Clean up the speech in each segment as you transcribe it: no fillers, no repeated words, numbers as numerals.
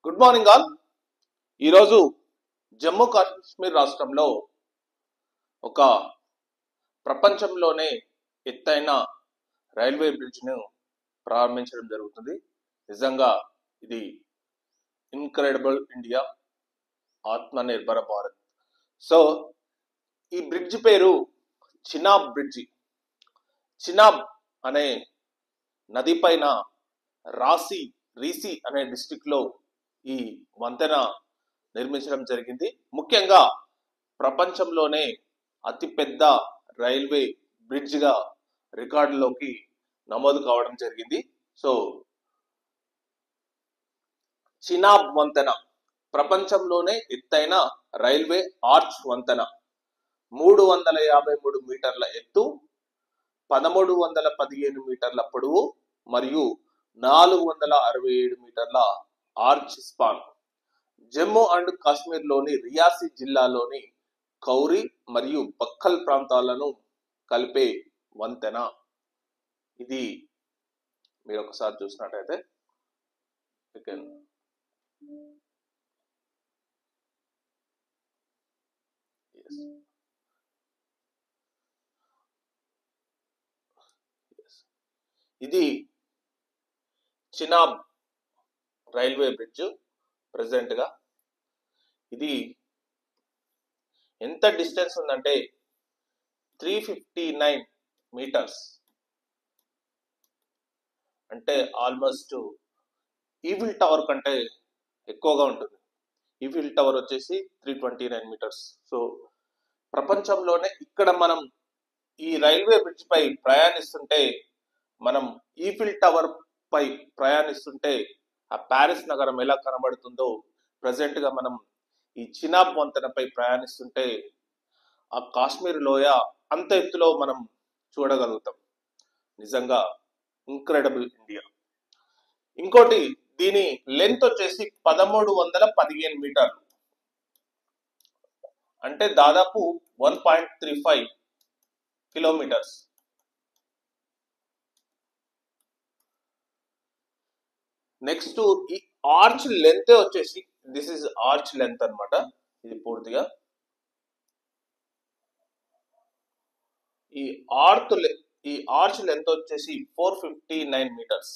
Good morning all. ఈరోజు జమ్మూ కాశ్మీర్ రాష్ట్రంలో ఒక ప్రపంచంలోనే ఎత్తైన రైల్వే బ్రిడ్జ్ను ప్రారంభించడం జరుగుతుంది. నిజంగా ఇది incredible India, Atmanirbhar Bharat. So ఈ బ్రిడ్జ్ పేరు చినాబ్ బ్రిడ్జి. చినాబ్ అనే నది పైన రీసి అనే డిస్ట్రిక్ట్ లో ఈ వంతెన నిర్మించడం జరిగింది. ముఖ్యంగా ప్రపంచంలోనే అతిపెద్ద రైల్వే బ్రిడ్జ్ గా రికార్డులోకి నమోదు కావడం జరిగింది. సో చినాబ్ వంతెన ప్రపంచంలోనే ఎత్తైన రైల్వే ఆర్చ్ వంతెన. 353 మీటర్ల ఎత్తు, 1315 మీటర్ల పొడవు మరియు 467 మీటర్ల arch span. Jammu and Kashmir లోని రియాసీ జిల్లాలోని కౌరి మరియు బక్కల్ ప్రాంతాలను కలిపే వంతెన ఇది. మీరు ఒకసారి చూసినట్టయితే ఇది చినాబ్ రైల్వే బ్రిడ్జ్. ప్రెసెంట్ గా ఇది ఎంత డిస్టెన్స్ ఉందంటే 359 మీటర్స్, అంటే ఆల్మోస్ట్ ఈఫిల్ టవర్ కంటే ఎక్కువగా ఉంటుంది. ఈఫిల్ టవర్ వచ్చేసి 329 మీటర్స్. సో ప్రపంచంలోనే ఇక్కడ మనం ఈ రైల్వే బ్రిడ్జ్ పై ప్రయాణిస్తుంటే, మనం ఈఫిల్ టవర్ పై ప్రయాణిస్తుంటే ఆ ప్యారిస్ నగరం ఎలా కనబడుతుందో, ప్రెసెంట్ గా మనం ఈ చినాబ్ వంతెనపై ప్రయాణిస్తుంటే ఆ కాశ్మీర్ లోయ అంత ఎత్తులో మనం చూడగలుగుతాం. నిజంగా ఇన్క్రెడిబుల్ ఇండియా. ఇంకోటి, దీని లెంత్ వచ్చేసి 1315 మీటర్లు, అంటే దాదాపు 1.35 కిలోమీటర్స్. నెక్స్ట్ ఈ ఆర్చ్ లెంత్ వచ్చేసి, దిస్ ఇస్ ఆర్చ్ లెంత్ అన్నమాట. ఇది పూర్తిగా ఈ ఆర్చ్ లెంత్ వచ్చేసి 459 మీటర్స్.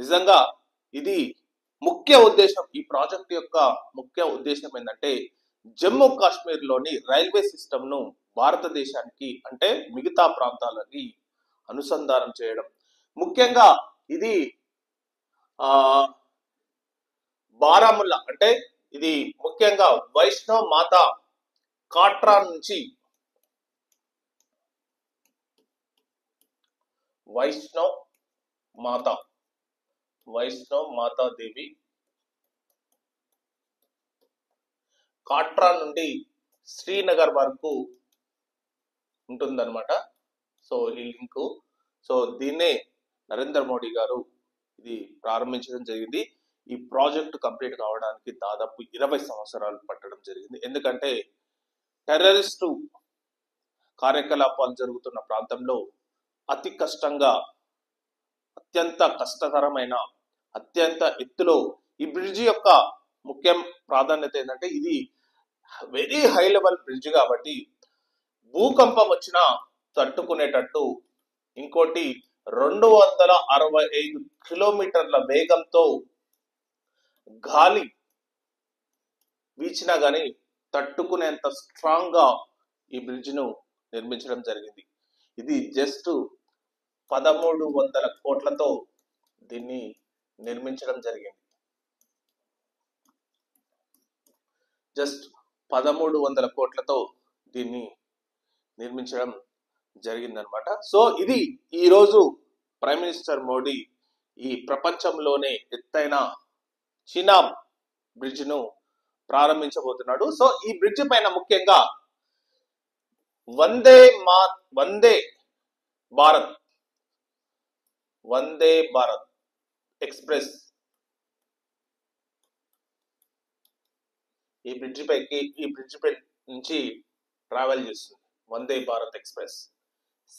నిజంగా ఇది ముఖ్య ఉద్దేశం, ఈ ప్రాజెక్ట్ యొక్క ముఖ్య ఉద్దేశం ఏంటంటే జమ్మూ కాశ్మీర్ లోని రైల్వే సిస్టమ్ ను భారతదేశానికి, అంటే మిగతా ప్రాంతాలకి అనుసంధానం చేయడం. ముఖ్యంగా ఇది బారాముల్లా, అంటే ఇది ముఖ్యంగా వైష్ణవ్ మాతా కాట్రా నుంచి వైష్ణవ్ మాతా దేవి కాట్రా నుండి శ్రీనగర్ వరకు ఉంటుందన్నమాట. సో ఈ లింక్, సో దీన్నే నరేంద్ర మోడీ గారు ఇది ప్రారంభించడం జరిగింది. ఈ ప్రాజెక్ట్ కంప్లీట్ కావడానికి దాదాపు 20 సంవత్సరాలు పట్టడం జరిగింది. ఎందుకంటే టెర్రరిస్టు కార్యకలాపాలు జరుగుతున్న ప్రాంతంలో అత్యంత కష్టతరమైన, అత్యంత ఎత్తులో ఈ బ్రిడ్జి యొక్క ముఖ్య ప్రాధాన్యత ఏంటంటే ఇది వెరీ హై లెవెల్ బ్రిడ్జ్ కాబట్టి భూకంపం వచ్చినా తట్టుకునేటట్టు. ఇంకోటి, 265 కిలోమీటర్ల వేగంతో గాలి వీచినా గానీ తట్టుకునేంత స్ట్రాంగ్ గా ఈ బ్రిడ్జ్ ను నిర్మించడం జరిగింది. ఇది జస్ట్ 1300 కోట్లతో దీన్ని నిర్మించడం జరిగింది. జస్ట్ 1300 కోట్లతో దీన్ని నిర్మించడం జరిగిందనమాట. సో ఇది ఈరోజు ప్రైమ్ మినిస్టర్ మోడీ ఈ ప్రపంచంలోనే ఎత్తైన చినాబ్ బ్రిడ్జ్ ను ప్రారంభించబోతున్నాడు. సో ఈ బ్రిడ్జ్ పైన ముఖ్యంగా వందే భారత్ ఎక్స్ప్రెస్ ఈ బ్రిడ్జ్ పై నుంచి ట్రావెల్ చేస్తుంది. Vande Bharat express,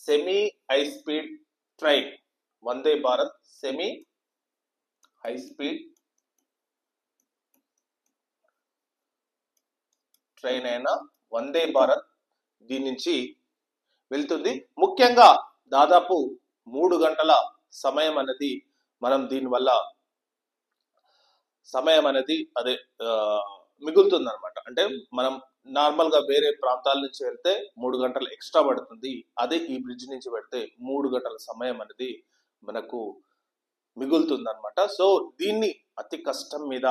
semi high speed train. Vande Bharat semi high speed train అయిన వందే భారత్ దీని నుంచి వెళ్తుంది. ముఖ్యంగా దాదాపు 3 గంటల సమయం అనేది మనం దీనివల్ల సమయం అనేది మిగులుతుంది అనమాట. అంటే మనం నార్మల్ గా వేరే ప్రాంతాల నుంచి వెళ్తే 3 గంటలు ఎక్స్ట్రా పడుతుంది. అదే ఈ బ్రిడ్జ్ నుంచి వెళ్తే 3 గంటల సమయం అనేది మనకు మిగులుతుంది అనమాట. సో దీన్ని అతి కష్టం మీద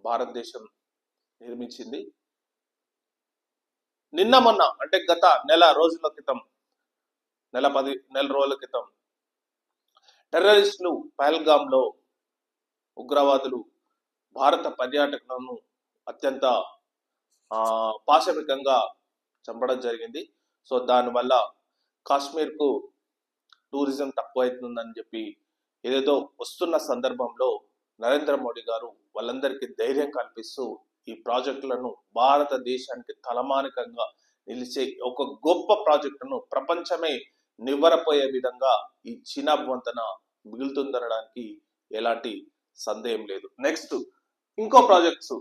భారతదేశం నిర్మించింది. నిన్న మొన్న అంటే గత నెల రోజుల క్రితం, నెల రోజుల క్రితం టెర్రరిస్టులు పహల్గామ్ లో ఉగ్రవాదులు భారత పర్యాటకులను అత్యంత పాశవికంగా చంపడం జరిగింది. సో దానివల్ల కాశ్మీర్ కు టూరిజం తక్కువైతుందని చెప్పి ఏదేదో వస్తున్న సందర్భంలో నరేంద్ర మోడీ గారు వాళ్ళందరికీ ధైర్యం కల్పిస్తూ ఈ ప్రాజెక్టులను భారతదేశానికి తలమానికంగా నిలిచే ఒక గొప్ప ప్రాజెక్టును ప్రపంచమే నివ్వరపోయే విధంగా ఈ చినాబ్ వంతెన మిగులుతుందనడానికి ఎలాంటి సందేహం లేదు. నెక్స్ట్ ఇంకో ప్రాజెక్ట్స్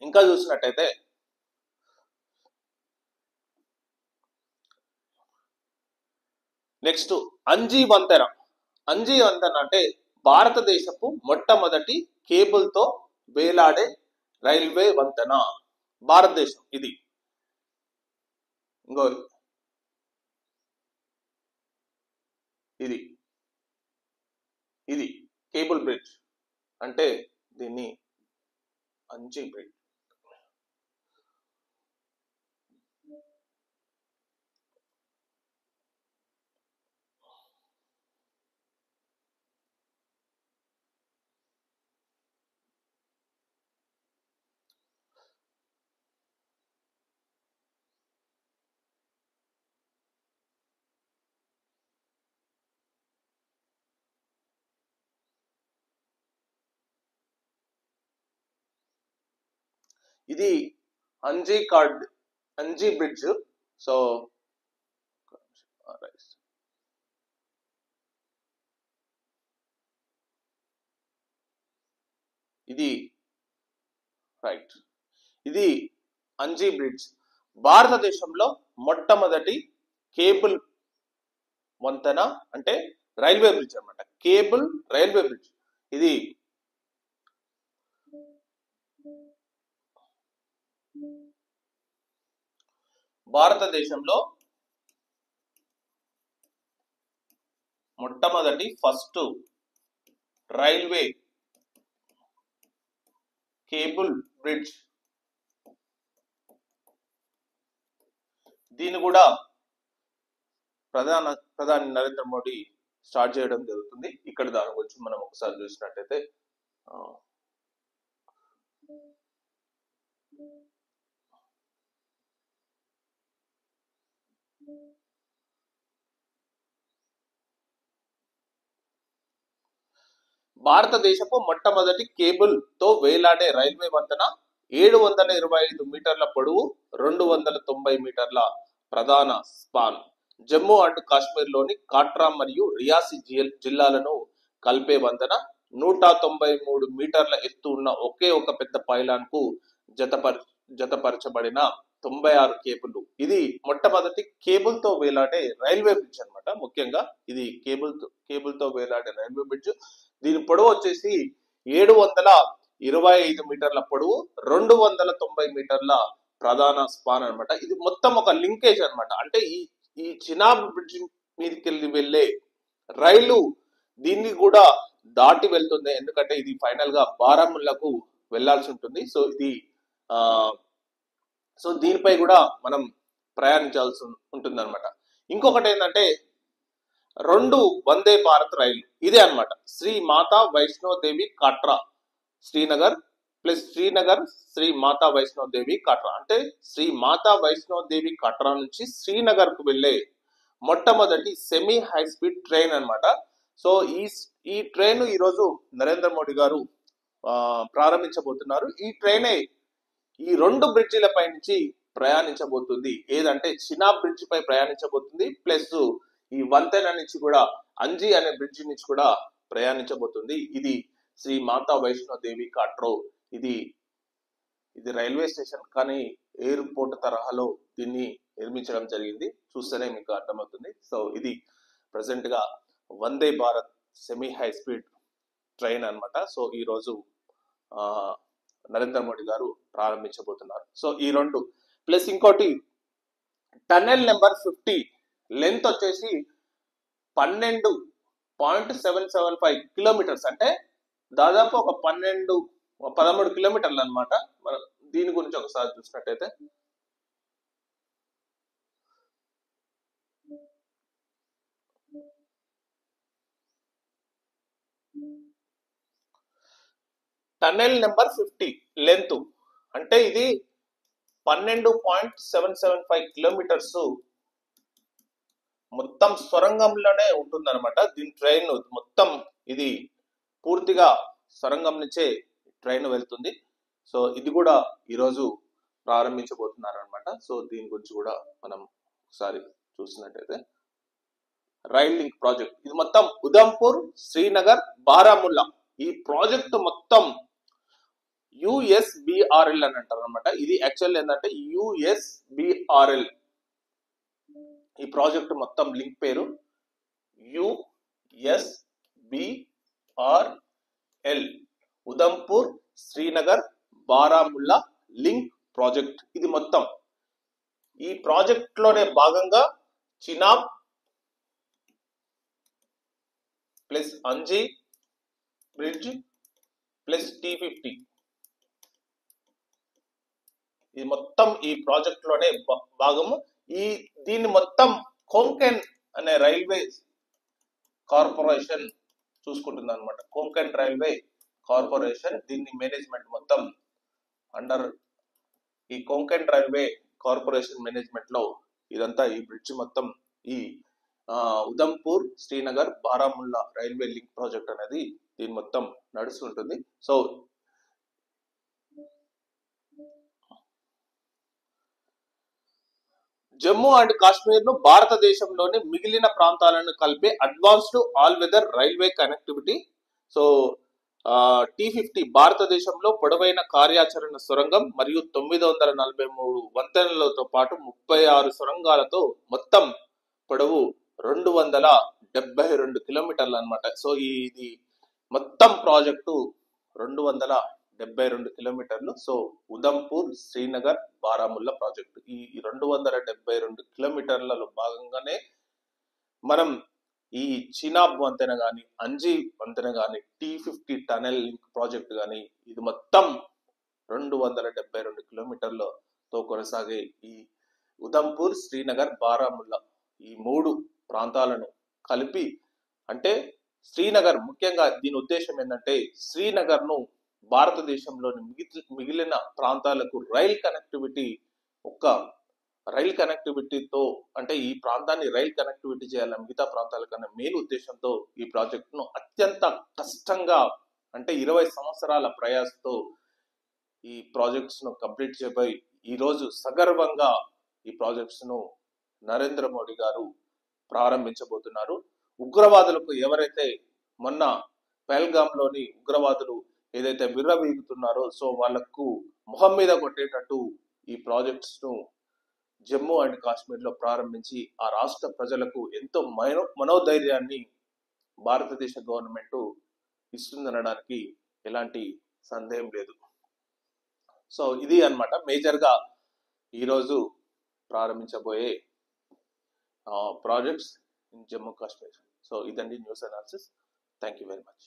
ఇంకా చూసినట్టయితే నెక్స్ట్ అంజీ వంతెన. అంజీ వంతెన అంటే భారతదేశపు మొట్టమొదటి కేబుల్ తో వేలాడే రైల్వే వంతెన. భారతదేశం ఇది ఇంకో ఇది కేబుల్ బ్రిడ్జ్ అంటే దీన్ని అంజీ బ్రిడ్జ్. ఇది అంజీ బ్రిడ్జ్. సో ఇది రైట్, ఇది అంజీ బ్రిడ్జ్ భారతదేశంలో మొట్టమొదటి కేబుల్ వంతెన అంటే రైల్వే బ్రిడ్జ్ అన్నమాట. కేబుల్ రైల్వే బ్రిడ్జ్ ఇది భారతదేశంలో మొట్టమొదటి ఫస్ట్ రైల్వే కేబుల్ బ్రిడ్జ్. దీన్ని కూడా ప్రధాని నరేంద్ర మోడీ స్టార్ట్ చేయడం జరుగుతుంది. ఇక్కడ దాని గురించి మనం ఒకసారి చూసినట్టయితే భారతదేశపు మొట్టమొదటి కేబుల్ తో వేలాడే రైల్వే వంతెన 725 మీటర్ల పొడవు, 290 మీటర్ల ప్రధాన స్పాన్. జమ్మూ అండ్ కాశ్మీర్ లోని కాట్రా మరియు రియాసీ జిల్లాలను కలిపే వంతెన. 193 మీటర్ల ఎత్తు ఉన్న ఒకే ఒక పెద్ద పైలాన్ కు జతపరచబడిన 96 కేబుల్. ఇది మొట్టమొదటి కేబుల్ తో వేలాడే రైల్వే బ్రిడ్జ్ అన్నమాట. ముఖ్యంగా ఇది కేబుల్ తో వేలాడే రైల్వే బ్రిడ్జ్. దీని పొడవు వచ్చేసి 725 మీటర్ల పొడవు, 290 మీటర్ల ప్రధాన స్పాన్ అన్నమాట. ఇది మొత్తం ఒక లింకేజ్ అన్నమాట. అంటే ఈ చినాబ్ బ్రిడ్జ్ మీదకి వెళ్ళే రైలు దీన్ని కూడా దాటి వెళ్తుంది. ఎందుకంటే ఇది ఫైనల్ గా బారాముల్లాకు వెళ్లాల్సి ఉంటుంది. సో దీనిపై కూడా మనం ప్రయాణించాల్సి ఉంటుంది అనమాట. ఇంకొకటి ఏంటంటే 2 వందే భారత్ రైలు ఇదే అన్నమాట. శ్రీ మాతా వైష్ణోదేవి కాట్రా శ్రీనగర్ ప్లస్ శ్రీనగర్ శ్రీ మాతా వైష్ణోదేవి కాట్రా. అంటే శ్రీ మాతా వైష్ణోదేవి కాట్రా నుంచి శ్రీనగర్ కు వెళ్లే మొట్టమొదటి సెమీ హై స్పీడ్ ట్రైన్ అన్నమాట. సో ఈ ట్రైన్ ఈరోజు నరేంద్ర మోడీ గారు ప్రారంభించబోతున్నారు. ఈ ట్రైనే ఈ 2 బ్రిడ్జిలపై నుంచి ప్రయాణించబోతుంది. ఏదంటే చినాబ్ బ్రిడ్జ్ పై ప్రయాణించబోతుంది, ప్లస్ ఈ వంతెన నుంచి కూడా అంజీ అనే బ్రిడ్జ్ నుంచి కూడా ప్రయాణించబోతుంది. ఇది శ్రీ మాతా వైష్ణో దేవి కాట్రో. ఇది రైల్వే స్టేషన్ కానీ ఎయిర్పోర్ట్ తరహాలో దీన్ని నిర్మించడం జరిగింది. చూస్తేనే మీకు అర్థమవుతుంది. సో ఇది ప్రజెంట్ గా Vande Bharat semi high speed train అన్నమాట. సో ఈ రోజు నరేంద్ర మోడీ గారు ప్రారంభించబోతున్నారు. సో ఈ రెండు ప్లస్ ఇంకోటి టన్నెల్ నెంబర్ 50 లెంత్ వచ్చేసి 12.775 కిలోమీటర్స్, అంటే దాదాపు ఒక 13 కిలోమీటర్లు అనమాట. మనం దీని గురించి ఒకసారి చూసినట్టయితే టన్నెల్ నెంబర్ 50 లెంత్ అంటే ఇది 12.775 కిలోమీటర్స్ మొత్తం సొరంగంలోనే ఉంటుందన్నమాట. దీని ట్రైన్ మొత్తం ఇది పూర్తిగా సొరంగం నుంచే ట్రైన్ వెళ్తుంది. సో ఇది కూడా ఈరోజు ప్రారంభించబోతున్నారు అనమాట. సో దీని గురించి కూడా మనం ఒకసారి చూసినట్టయితే రైల్ లింక్ ప్రాజెక్ట్ ఇది మొత్తం ఉదంపూర్, శ్రీనగర్, బారాముల్లా ఈ ప్రాజెక్ట్ మొత్తం యుఎస్బిఆర్ఎల్ అని అంటారు అనమాట. ఇది యాక్చువల్ ఏంటంటే యుఎస్బిఆర్ఎల్. ఈ ప్రాజెక్ట్ మొత్తం లింక్ పేరు USBRL, Udhampur, Srinagar, Baramulla link project. ఇది మొత్తం ఈ ప్రాజెక్ట్ లోనే భాగంగా Chenab plus Anji bridge plus T50 ఇది మొత్తం ఈ ప్రాజెక్ట్ లోనే భాగము. దీన్ని మొత్తం కొంకన్ అనే రైల్వే కార్పొరేషన్ చూసుకుంటుంది అనమాట. కొంకన్ రైల్వే కార్పొరేషన్ దీన్ని మేనేజ్మెంట్ మొత్తం అండర్ ఈ కొంకన్ రైల్వే కార్పొరేషన్ మేనేజ్మెంట్ లో ఇదంతా ఈ బ్రిడ్జ్ మొత్తం ఈ Udhampur, Srinagar, Baramulla railway link project అనేది దీని మొత్తం నడుస్తుంటుంది. సో జమ్మూ అండ్ కాశ్మీర్ ను భారతదేశంలోని మిగిలిన ప్రాంతాలను కలిపే advanced all weather railway connectivity. So T50 భారతదేశంలో పొడవైన కార్యాచరణ సొరంగం మరియు 943 వంతెనలతో పాటు 36 సొరంగాలతో మొత్తం పొడవు 272 కిలోమీటర్లు అనమాట. సో ఇది మొత్తం ప్రాజెక్టు 272 కిలోమీటర్లు. సో ఉదంపూర్, శ్రీనగర్, బారాముల్లా ప్రాజెక్టు ఈ 272 కిలోమీటర్లలో భాగంగానే మనం ఈ చినాబ్ వంతెన గాని, అంజీ వంతెన గాని, T50 టనెల్ లింక్ ప్రాజెక్ట్ గాని ఇది మొత్తం 272 కిలోమీటర్లతో కొనసాగే ఈ ఉదంపూర్, శ్రీనగర్, బారాముల్లా ఈ 3 ప్రాంతాలను కలిపి, అంటే శ్రీనగర్ ముఖ్యంగా దీని ఉద్దేశం ఏంటంటే శ్రీనగర్ ను భారతదేశంలోని మిగిలిన ప్రాంతాలకు రైల్ కనెక్టివిటీతో అంటే ఈ ప్రాంతాన్ని రైల్ కనెక్టివిటీ చేయాలని మిగతా ప్రాంతాల కన్నా మేలు ఉద్దేశంతో ఈ ప్రాజెక్ట్ ను అత్యంత కష్టంగా అంటే 20 సంవత్సరాల ప్రయాసతో ఈ ప్రాజెక్ట్స్ ను కంప్లీట్ చేయబోయి ఈ రోజు సగర్వంగా ఈ ప్రాజెక్ట్స్ ను నరేంద్ర మోడీ గారు ప్రారంభించబోతున్నారు. ఉగ్రవాదులకు ఎవరైతే మొన్న పహల్గామ్ లోని ఉగ్రవాదులు ఏదైతే విర్రవీగుతున్నారో సో వాళ్లకు మొహం మీద కొట్టేటట్టు ఈ ప్రాజెక్ట్స్ ను జమ్మూ అండ్ కాశ్మీర్ లో ప్రారంభించి ఆ రాష్ట్ర ప్రజలకు ఎంతో మనోధైర్యాన్ని భారతదేశ గవర్నమెంట్ ఇస్తుందనడానికి ఎలాంటి సందేహం లేదు. సో ఇది అన్నమాట మేజర్ గా ఈరోజు ప్రారంభించబోయే projects in Jammu Kashmir. So ఇదండి news analysis. Thank you very much.